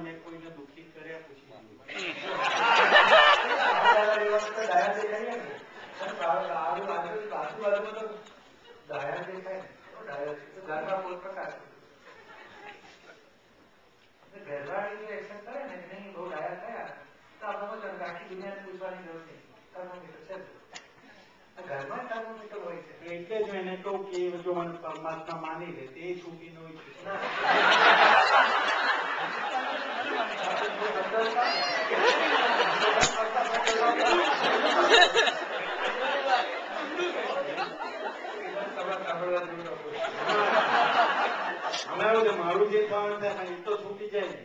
મેં કોઈને દુઃખી કર્યા પૂછી ઘરવાળી એક્શન કરે ને નહીં બહુ ડાયા થયા તો આપણે આખી દુનિયાને પૂછવાની જરૂર નહીં. થર્મોમીટર છે ઘરમાં થર્મોમીટર હોય છે. એટલે જ એને કહું કે જો મને પરમાત્મા માની લે તે છૂટી ન હોય છે. મારું જે ભાવન થાય એ તો છૂટી જાય ને.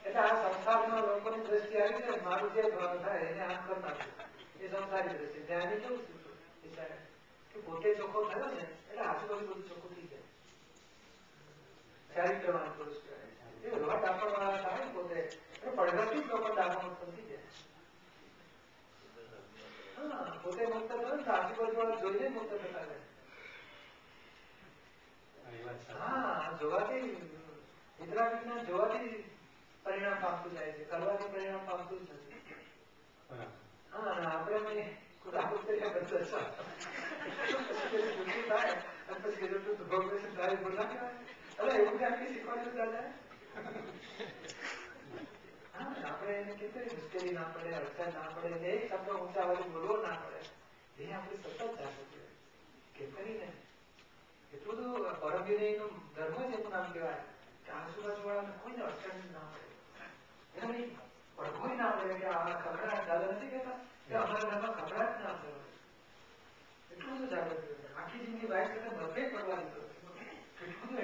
એટલે આ સંસારના લોકોની દ્રષ્ટિ આવી છે મારું જે ભાવ થાય એને આમ કરી નાખે એ સંસારી દ્રષ્ટિ. ધ્યાની કેવું વિચારે કે પોતે ચોખ્ખો થયો ને એટલે આજુબાજુ બધું ચોખ્ખું થઈ જાય. ચારિત્રવાન પુરુષ કહેવાય. એ રોટ આપવાવાળા થાય ને પોતે પડઘાથી જ લોકો દાખલો થઈ જાય. હા પોતે મુક્ત થયો ને આજુબાજુ વાળા જોઈને મુક્ત થતા જાય. હા જોવાથી મિત્રા વિજ્ઞાન જોવાથી પરિણામ પામતું જાય છે. કરવાથી પરિણામ પામતું જ નથી. હા આપણે આપણે એને કેટલી મુશ્કેલી ના પડે, અડચણ ના પડે, એક શબ્દ ઊંચા વાળી બોલવો ના પડે. એ આપણે સતત જાગૃત જોઈએ કે કરીને એટલું બધું પરમ વિનયનું ધર્મ જ એવું નામ કહેવાય કે આજુબાજુ વાળાને કોઈને અડચણ ના પડે. એને નહીં પડઘોઈ ના પડે કે આ ખબરાટ દાદા નથી કહેતા કે અમારા ઘરમાં ખબરાટ ના પડે. એટલું બધું જાગૃત જોઈએ. આખી જિંદગી બાઈક સાથે બધે પડવા દીધો. કેટલું બધું